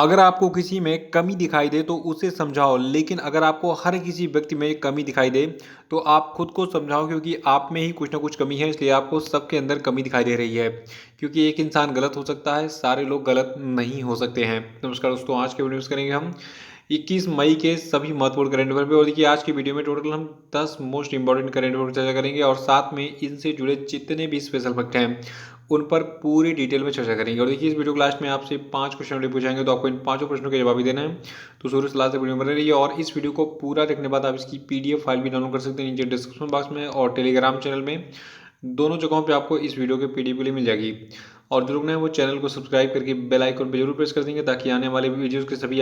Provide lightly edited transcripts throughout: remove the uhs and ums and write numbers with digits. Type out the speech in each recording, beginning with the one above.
अगर आपको किसी में कमी दिखाई दे तो उसे समझाओ, लेकिन अगर आपको हर किसी व्यक्ति में कमी दिखाई दे तो आप खुद को समझाओ, क्योंकि आप में ही कुछ ना कुछ कमी है, इसलिए आपको सबके अंदर कमी दिखाई दे रही है। क्योंकि एक इंसान गलत हो सकता है, सारे लोग गलत नहीं हो सकते हैं। नमस्कार दोस्तों, आज के वीडियो में करेंगे हम 21 मई के सभी महत्वपूर्ण करंट अफेयर पे। और देखिए, आज की वीडियो में टोटल हम 10 मोस्ट इंपॉर्टेंट करंट अफेयर चर्चा करेंगे और साथ में इनसे जुड़े जितने भी स्पेशल फैक्ट हैं उन पर पूरी डिटेल में चर्चा करेंगे। और देखिए, इस वीडियो क्लास में आपसे 5 क्वेश्चन पूछाएंगे, तो आपको इन पांचों प्रश्नों के जवाब भी देना है। तो शुरू से लास्ट तक वीडियो में बने रहिए। और इस वीडियो को पूरा देखने के बाद आप इसकी पीडीएफ फाइल भी डाउनलोड कर सकते हैं नीचे डिस्क्रिप्शन बॉक्स में और टेलीग्राम चैनल में। दोनों जगहों पे आपको इस वीडियो के पीडीएफ के लिए मिल जाएगी। और जो लोग नए हैं वो चैनल को सब्सक्राइब करके बेल आइकन पर जरूर प्रेस कर देंगे, ताकि आने वाले वीडियोस के सभी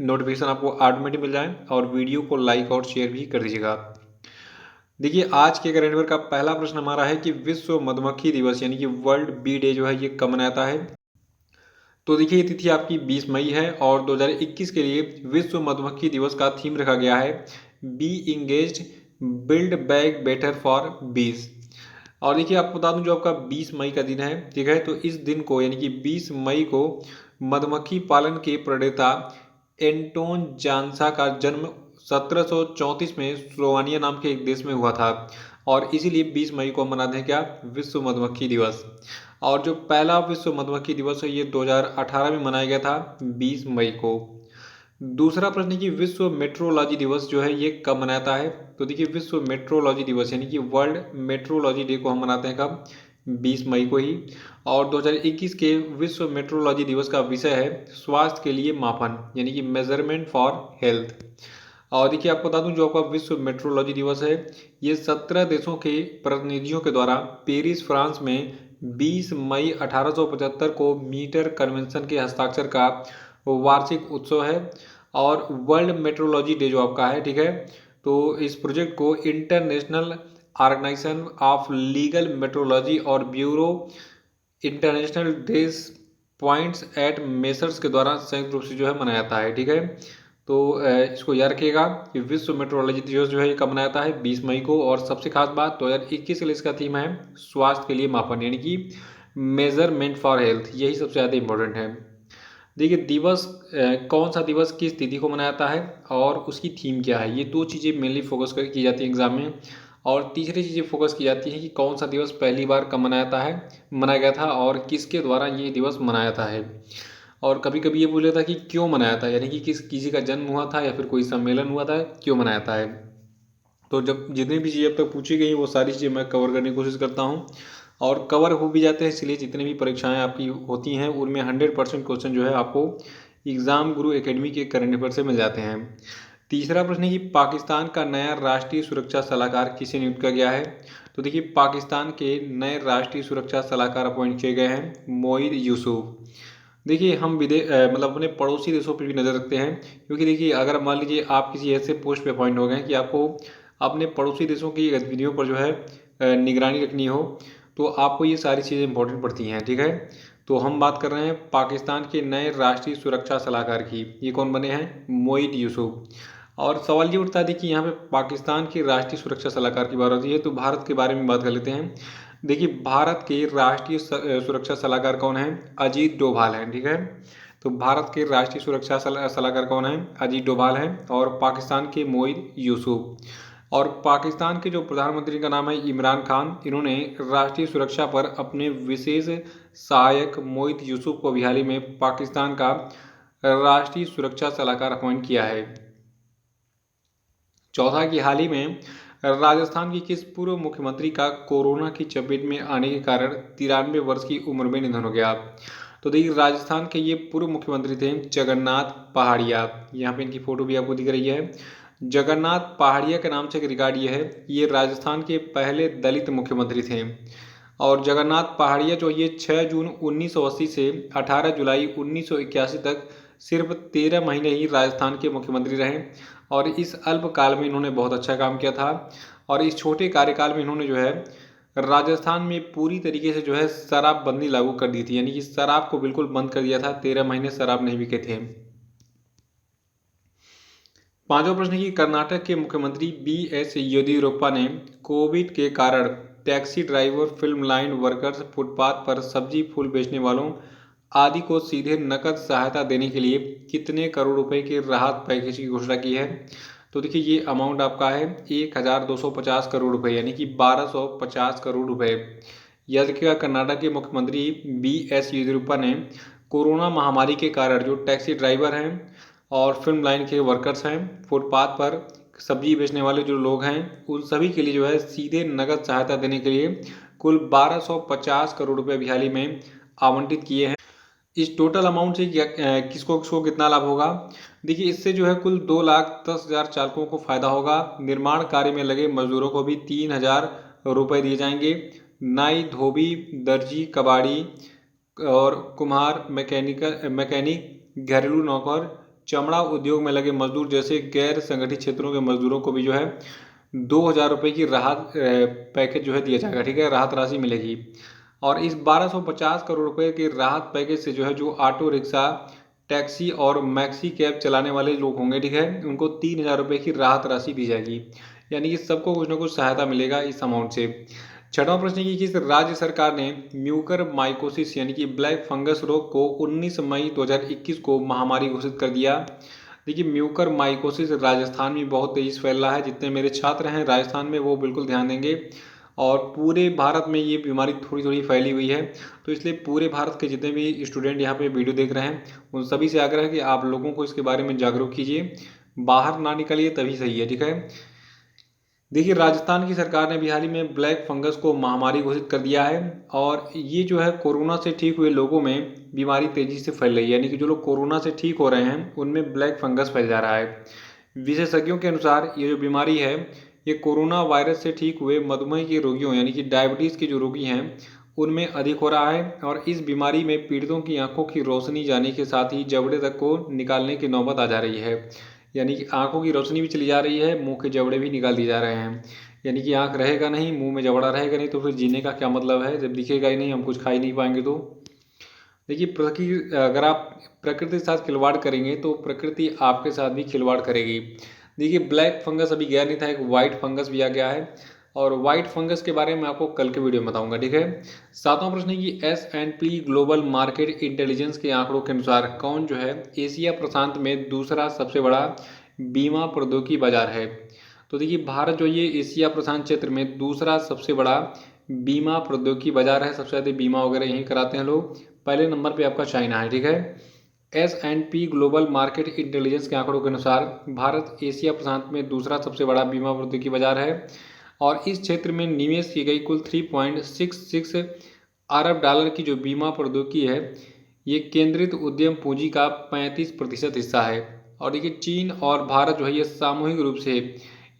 नोटिफिकेशन आपको ऑटोमेटिक मिल जाए। और वीडियो को लाइक और शेयर भी कर दीजिएगा। देखिए, आज के करंट अफेयर का पहला प्रश्न हमारा है कि विश्व मधुमक्खी दिवस यानी कि वर्ल्ड बी डे जो है ये कब मनाता है। तो देखिए, ये तिथि आपकी 20 मई है और 2021 के लिए विश्व मधुमक्खी दिवस का थीम रखा गया है be engaged, build back better for bees. और देखिए, आपको बता दूं, जो आपका 20 मई का दिन है, ठीक है, तो इस दिन को यानी कि 20 मई को मधुमक्खी पालन के प्रणेता एंटोन जानसा का जन्म 1734 में स्लोवानिया नाम के एक देश में हुआ था। और इसीलिए 20 मई को हम मनाते हैं क्या, विश्व मधुमक्खी दिवस। और जो पहला विश्व मधुमक्खी दिवस है ये 2018 में मनाया गया था 20 मई को। दूसरा प्रश्न है कि विश्व मेट्रोलॉजी दिवस जो है ये कब मनाता है। तो देखिए, विश्व मेट्रोलॉजी दिवस यानी कि वर्ल्ड मेट्रोलॉजी डे को हम मनाते हैं कब, 20 मई को ही। और 2021 के विश्व मेट्रोलॉजी दिवस का विषय है स्वास्थ्य के लिए मापन यानी कि मेजरमेंट फॉर हेल्थ। और देखिए, आपको बता दूं, जो आपका विश्व मेट्रोलॉजी दिवस है ये 17 देशों के प्रतिनिधियों के द्वारा पेरिस फ्रांस में 20 मई 1875 को मीटर कन्वेंशन के हस्ताक्षर का वार्षिक उत्सव है। और वर्ल्ड मेट्रोलॉजी डे जो आपका है, ठीक है, तो इस प्रोजेक्ट को International Organization of Legal Metrology और Bureau International des Poids et Mesures के द्वारा संयुक्त रूप से जो है मनाया जाता है, ठीक है। तो इसको याद रखिएगा कि विश्व मेट्रोलॉजी दिवस जो है ये कब मनाया जाता है, 20 मई को। और सबसे खास बात 2021 के लिए इसका थीम है स्वास्थ्य के लिए मापन यानी कि मेजरमेंट फॉर हेल्थ, यही सबसे ज़्यादा इंपॉर्टेंट है। देखिए, दिवस कौन सा दिवस किस तिथि को मनाया जाता है और उसकी थीम क्या है, ये दो चीज़ें मेनली फोकस कर की जाती है एग्जाम में। और तीसरी चीज़ें फोकस की जाती है कि कौन सा दिवस पहली बार कब मनाया गया था और किसके द्वारा ये दिवस मनाया जाता है। और कभी कभी ये पूछा था कि क्यों मनाया था, यानी कि किसी का जन्म हुआ था या फिर कोई सम्मेलन हुआ था, क्यों मनाया था है। तो जब जितनी भी चीज़ें अब तक पूछी गई वो सारी चीज़ें मैं कवर करने की कोशिश करता हूँ और कवर हो भी जाते हैं। इसलिए जितनी भी परीक्षाएं आपकी होती हैं उनमें 100% क्वेश्चन जो है आपको एग्ज़ाम गुरु एकेडमी के करंट अफेयर से मिल जाते हैं। तीसरा प्रश्न है कि पाकिस्तान का नया राष्ट्रीय सुरक्षा सलाहकार किसे नियुक्त किया गया है। तो देखिए, पाकिस्तान के नए राष्ट्रीय सुरक्षा सलाहकार अपॉइंट किए गए हैं मोईद यूसुफ। देखिए, हम मतलब अपने पड़ोसी देशों पर भी नज़र रखते हैं, क्योंकि देखिए, अगर मान लीजिए आप किसी ऐसे पोस्ट पे अपॉइंट हो गए कि आपको अपने पड़ोसी देशों की गतिविधियों पर जो है निगरानी रखनी हो, तो आपको ये सारी चीज़ें इंपॉर्टेंट पड़ती हैं, ठीक है। तो हम बात कर रहे हैं पाकिस्तान के नए राष्ट्रीय सुरक्षा सलाहकार की। ये कौन बने हैं, मोईद यूसुफ। और सवाल ये उठता है कि यहाँ पे पाकिस्तान के राष्ट्रीय सुरक्षा सलाहकार की बात होती है, तो भारत के बारे में बात कर लेते हैं। देखिए, भारत के राष्ट्रीय सुरक्षा सलाहकार कौन है, अजीत डोभाल हैं, ठीक है। तो भारत के राष्ट्रीय सुरक्षा सलाहकार कौन है, अजीत डोभाल हैं। और पाकिस्तान के मोईद यूसुफ। और पाकिस्तान के जो प्रधानमंत्री का नाम है इमरान खान, इन्होंने राष्ट्रीय सुरक्षा पर अपने विशेष सहायक मोईद यूसुफ को हाल ही में पाकिस्तान का राष्ट्रीय सुरक्षा सलाहकार अपॉइंट किया है। चौथा कि हाल ही में राजस्थान की किस पूर्व मुख्यमंत्री का कोरोना की चपेट में आने के कारण 93 वर्ष की उम्र में निधन हो गया। तो देखिए, राजस्थान के ये पूर्व मुख्यमंत्री थे जगन्नाथ पहाड़िया। यहाँ पे इनकी फोटो भी आपको दिख रही है। जगन्नाथ पहाड़िया के नाम से एक रिकॉर्ड ये है, ये राजस्थान के पहले दलित मुख्यमंत्री थे। और जगन्नाथ पहाड़िया जो ये 6 जून 1980 से 18 जुलाई 1981 तक सिर्फ 13 महीने ही राजस्थान के मुख्यमंत्री रहे। और इस अल्पकाल में इन्होंने बहुत अच्छा काम किया था। और इस छोटे कार्यकाल में इन्होंने जो है राजस्थान में पूरी तरीके से जो है शराबबंदी लागू कर दी थी, यानी कि शराब को बिल्कुल बंद कर दिया था। 13 महीने शराब नहीं बिके थे। पांचवा प्रश्न की कर्नाटक के मुख्यमंत्री बी.एस. येदियुरप्पा ने कोविड के कारण taxi driver, film line workers, footpath पर सब्जी फूल बेचने वालों आदि को सीधे नकद सहायता देने के लिए कितने करोड़ रुपए के राहत पैकेज की घोषणा की है? तो देखिए ये अमाउंट आपका है 1250 करोड़ रुपए, यानी कि 1250 करोड़ रुपए। याद रखिएगा, कर्नाटक के मुख्यमंत्री बी. एस. येदियुरप्पा ने कोरोना महामारी के कारण जो टैक्सी ड्राइवर हैं और फिल्म लाइन के वर्कर्स हैं, फुटपाथ पर सब्जी बेचने वाले जो लोग हैं, उन सभी के लिए जो है सीधे नगद सहायता देने के लिए कुल 1250 करोड़ रुपए अभी हाल ही में आवंटित किए हैं। इस टोटल अमाउंट से किसको किसको कितना लाभ होगा? देखिए, इससे जो है कुल 2,10,000 चालकों को फायदा होगा। निर्माण कार्य में लगे मजदूरों को भी 3,000 रुपये दिए जाएंगे। नाई, धोबी, दर्जी, कबाड़ी और कुम्हार, मैकेनिक, घरेलू नौकर, चमड़ा उद्योग में लगे मजदूर जैसे गैर संगठित क्षेत्रों के मजदूरों को भी जो है 2,000 रुपये की राहत पैकेज जो है दिया जाएगा। ठीक है, राहत राशि मिलेगी। और इस 1250 करोड़ रुपए के राहत पैकेज से जो है जो ऑटो रिक्शा, टैक्सी और मैक्सी कैब चलाने वाले लोग होंगे, ठीक है, उनको 3,000 रुपये की राहत राशि दी जाएगी। यानी कि सबको कुछ ना कुछ सहायता मिलेगा इस अमाउंट से। छठवां प्रश्न की किस राज्य सरकार ने म्यूकर माइकोसिस यानी कि ब्लैक फंगस रोग को 19 मई 2021 को महामारी घोषित कर दिया? देखिए, म्यूकर माइकोसिस राजस्थान में बहुत तेजी से फैल रहा है। जितने मेरे छात्र हैं राजस्थान में वो बिल्कुल ध्यान देंगे। और पूरे भारत में ये बीमारी थोड़ी थोड़ी फैली हुई है, तो इसलिए पूरे भारत के जितने भी स्टूडेंट यहाँ पे वीडियो देख रहे हैं उन सभी से आग्रह है कि आप लोगों को इसके बारे में जागरूक कीजिए। बाहर ना निकलिए तभी सही है। ठीक है, देखिए, राजस्थान की सरकार ने भी हाल ही में ब्लैक फंगस को महामारी घोषित कर दिया है। और ये जो है कोरोना से ठीक हुए लोगों में बीमारी तेजी से फैल रही है, यानी कि जो लोग कोरोना से ठीक हो रहे हैं उनमें ब्लैक फंगस फैल जा रहा है। विशेषज्ञों के अनुसार ये जो बीमारी है ये कोरोना वायरस से ठीक हुए मधुमेह के रोगियों यानी कि डायबिटीज़ के जो रोगी हैं उनमें अधिक हो रहा है। और इस बीमारी में पीड़ितों की आंखों की रोशनी जाने के साथ ही जबड़े तक को निकालने की नौबत आ जा रही है। यानी कि आंखों की रोशनी भी चली जा रही है, मुंह के जबड़े भी निकाल दिए जा रहे हैं। यानी कि आंख रहेगा नहीं, मुंह में जबड़ा रहेगा नहीं, तो फिर जीने का क्या मतलब है जब दिखेगा ही नहीं, हम कुछ खा ही नहीं पाएंगे। तो देखिए, प्रकृति, अगर आप प्रकृति के साथ खिलवाड़ करेंगे तो प्रकृति आपके साथ भी खिलवाड़ करेगी। देखिए, ब्लैक फंगस अभी गया नहीं था, एक वाइट फंगस भी आ गया है। और वाइट फंगस के बारे में आपको कल के वीडियो में बताऊंगा। ठीक है, सातवां प्रश्न है कि S&P ग्लोबल मार्केट इंटेलिजेंस के आंकड़ों के अनुसार कौन जो है एशिया प्रशांत में दूसरा सबसे बड़ा बीमा प्रौद्योगिकी बाजार है? तो देखिए, भारत जो ये एशिया प्रशांत क्षेत्र में दूसरा सबसे बड़ा बीमा प्रौद्योगिकी बाजार है। सबसे ज़्यादा बीमा वगैरह यहीं कराते हैं लोग। पहले नंबर पे आपका चाइना है। ठीक है, S&P ग्लोबल मार्केट इंटेलिजेंस के आंकड़ों के अनुसार भारत एशिया प्रशांत में दूसरा सबसे बड़ा बीमा प्रौद्योगिकी बाजार है। और इस क्षेत्र में निवेश की गई कुल 3.66 अरब डॉलर की जो बीमा प्रौद्योगिकी है ये केंद्रित उद्यम पूंजी का 35% हिस्सा है। और देखिए, चीन और भारत जो है ये सामूहिक रूप से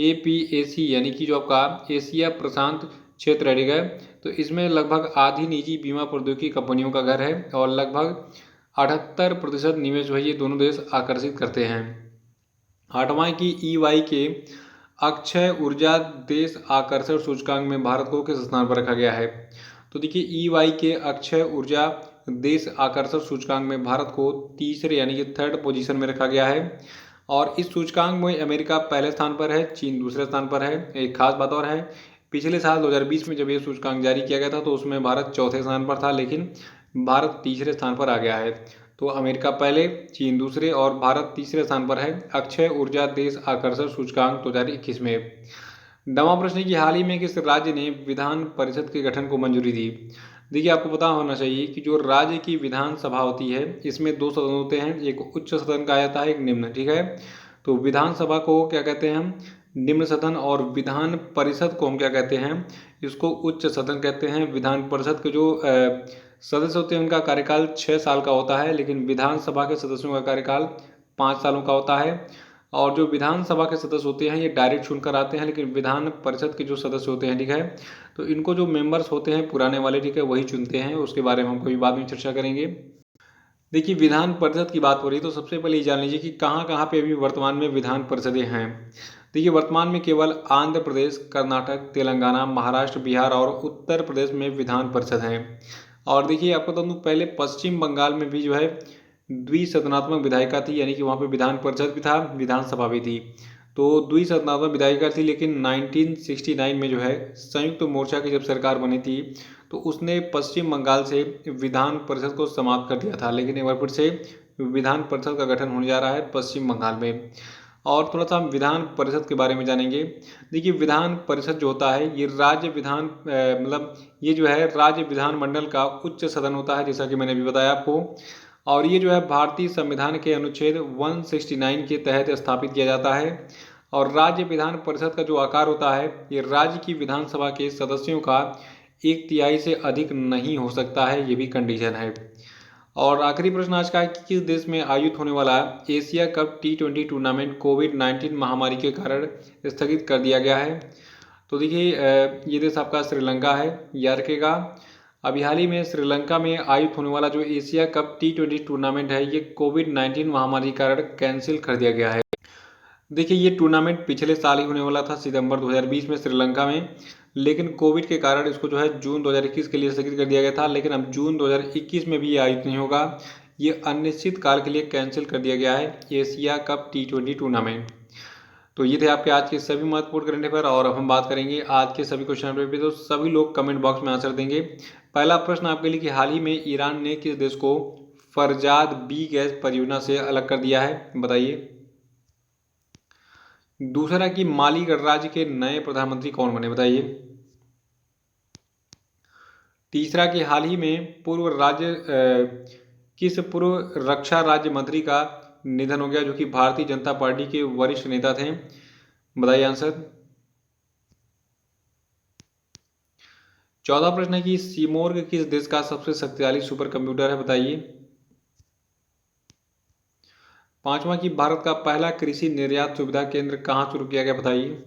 APAC यानी कि जो आपका एशिया प्रशांत क्षेत्र है, ठीक है, तो इसमें लगभग आधी निजी बीमा प्रौद्योगिकी कंपनियों का घर है। और लगभग 78% निवेश जो है ये दोनों देश आकर्षित करते हैं। आठवां की EY के अक्षय ऊर्जा देश आकर्षण सूचकांक में भारत को किस स्थान पर रखा गया है? तो देखिए, EY के अक्षय ऊर्जा देश आकर्षण सूचकांक में भारत को तीसरे यानी कि थर्ड पोजीशन में रखा गया है। और इस सूचकांक में अमेरिका पहले स्थान पर है, चीन दूसरे स्थान पर है। एक खास बात और है, पिछले साल 2020 में जब ये सूचकांक जारी किया गया था तो उसमें भारत चौथे स्थान पर था, लेकिन भारत तीसरे स्थान पर आ गया है। तो अमेरिका पहले, चीन दूसरे और भारत तीसरे स्थान पर है अक्षय ऊर्जा देश आकर्षण सूचकांक 2021 में। नवां प्रश्न की हाल ही में किस राज्य ने विधान परिषद के गठन को मंजूरी दी? देखिए, आपको पता होना चाहिए कि जो राज्य की विधानसभा होती है इसमें दो सदन होते हैं, एक उच्च सदन कहा जाता है, एक निम्न। ठीक है, तो विधानसभा को क्या कहते हैं हम? निम्न सदन। और विधान परिषद को हम क्या कहते हैं? इसको उच्च सदन कहते हैं। विधान परिषद के जो सदस्य होते हैं उनका कार्यकाल 6 साल का होता है, लेकिन विधानसभा के सदस्यों का कार्यकाल 5 सालों का होता है। और जो विधानसभा के सदस्य होते हैं ये डायरेक्ट चुनकर आते हैं, लेकिन विधान परिषद के जो सदस्य होते हैं, ठीक है, तो इनको जो मेंबर्स होते हैं पुराने वाले, ठीक है, वही चुनते हैं। उसके बारे में हम कभी बाद में चर्चा करेंगे। देखिए, विधान परिषद की बात हो रही तो सबसे पहले ये जान लीजिए कि कहाँ कहाँ पे अभी वर्तमान में विधान परिषदें हैं। देखिए, वर्तमान में केवल आंध्र प्रदेश, कर्नाटक, तेलंगाना, महाराष्ट्र, बिहार और उत्तर प्रदेश में विधान परिषद हैं। और देखिए, आपको बता दूं पहले पश्चिम बंगाल में भी जो है द्विसदनात्मक विधायिका थी, यानी कि वहाँ पे विधान परिषद भी था, विधानसभा भी थी। तो द्वि सदनात्मक विधायिका थी, लेकिन 1969 में जो है संयुक्त मोर्चा की जब सरकार बनी थी तो उसने पश्चिम बंगाल से विधान परिषद को समाप्त कर दिया था। लेकिन एक बार फिर से विधान परिषद का गठन होने जा रहा है पश्चिम बंगाल में। और थोड़ा सा हम विधान परिषद के बारे में जानेंगे। देखिए, विधान परिषद जो होता है ये राज्य विधान मतलब ये जो है राज्य विधानमंडल का उच्च सदन होता है, जैसा कि मैंने अभी बताया आपको। और ये जो है भारतीय संविधान के अनुच्छेद 169 के तहत स्थापित किया जाता है। और राज्य विधान परिषद का जो आकार होता है ये राज्य की विधानसभा के सदस्यों का 1/3 से अधिक नहीं हो सकता है, ये भी कंडीशन है। और आखिरी प्रश्न आज का है कि किस देश में आयोजित होने वाला एशिया कप T20 टूर्नामेंट कोविड-19 महामारी के कारण स्थगित कर दिया गया है। तो देखिए, ये देश आपका श्रीलंका है, याद रखिएगा। अभी हाल ही में श्रीलंका में आयोजित होने वाला जो एशिया कप T20 टूर्नामेंट है ये कोविड-19 महामारी के कारण कैंसिल कर दिया गया है। देखिए, ये टूर्नामेंट पिछले साल ही होने वाला था सितंबर 2020 में श्रीलंका में, लेकिन कोविड के कारण इसको जो है जून 2021 के लिए स्थगित कर दिया गया था। लेकिन अब जून 2021 में भी ये आयोजित नहीं होगा, ये अनिश्चित काल के लिए कैंसिल कर दिया गया है एशिया कप T20 टूर्नामेंट। तो ये थे आपके आज के सभी महत्वपूर्ण करंट अफेयर। और अब हम बात करेंगे आज के सभी क्वेश्चन पेपर पे। तो सभी लोग कमेंट बॉक्स में आंसर देंगे। पहला प्रश्न आपके लिए कि हाल ही में ईरान ने किस देश को फरजाद बी गैस परियोजना से अलग कर दिया है, बताइए। दूसरा कि माली गणराज्य के नए प्रधानमंत्री कौन बने, बताइए। तीसरा कि हाल ही में किस पूर्व रक्षा राज्य मंत्री का निधन हो गया जो कि भारतीय जनता पार्टी के वरिष्ठ नेता थे, बताइए आंसर। चौथा प्रश्न है कि सीमोर्ग किस देश का सबसे शक्तिशाली सुपर कंप्यूटर है, बताइए। पांचवा कि भारत का पहला कृषि निर्यात सुविधा केंद्र कहाँ शुरू किया गया, बताइए।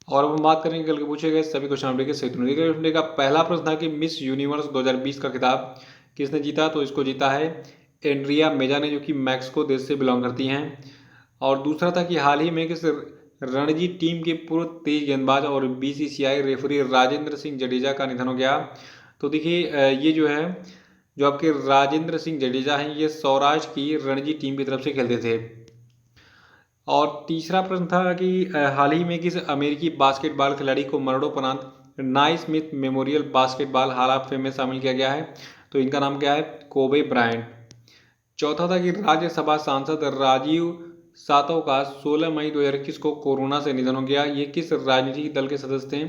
और अब हम बात करेंगे कल के पूछे गए सभी क्वेश्चन के सही का पहला प्रश्न था कि मिस यूनिवर्स 2020 का खिताब किसने जीता, तो इसको जीता है एंड्रिया मेजा ने, जो कि मैक्सिको देश से बिलोंग करती हैं। और दूसरा था कि हाल ही में किस रणजी टीम के पूर्व तेज गेंदबाज और BCCI रेफरी राजेंद्र सिंह जडेजा का निधन हो गया। तो देखिए, ये जो है जो आपके राजेंद्र सिंह जडेजा हैं ये सौराष्ट्र की रणजी टीम की तरफ से खेलते थे। और तीसरा प्रश्न था कि हाल ही में किस अमेरिकी बास्केटबॉल खिलाड़ी को मरणोपरांत Naismith memorial basketball hall of fame में शामिल किया गया है, तो इनका नाम क्या है, कोबे ब्रायंट। चौथा था कि राज्यसभा सांसद राजीव सातव का 16 मई 2021 को कोरोना से निधन हो गया, ये किस राजनीतिक दल के सदस्य थे,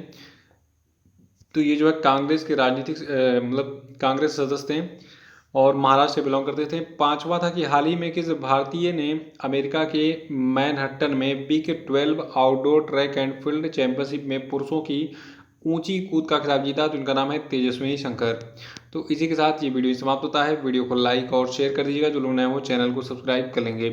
तो ये जो है कांग्रेस के राजनीतिक मतलब कांग्रेस सदस्य थे और महाराष्ट्र से बिलोंग करते थे। पांचवा था कि हाल ही में किस भारतीय ने अमेरिका के मैनहट्टन में big 12 outdoor track and field championship में पुरुषों की ऊंची कूद का खिताब जीता, तो इनका नाम है तेजस्विनी शंकर। तो इसी के साथ ये वीडियो समाप्त होता है। वीडियो को लाइक और शेयर कर दीजिएगा, जो लोग नए हो चैनल को सब्सक्राइब कर लेंगे।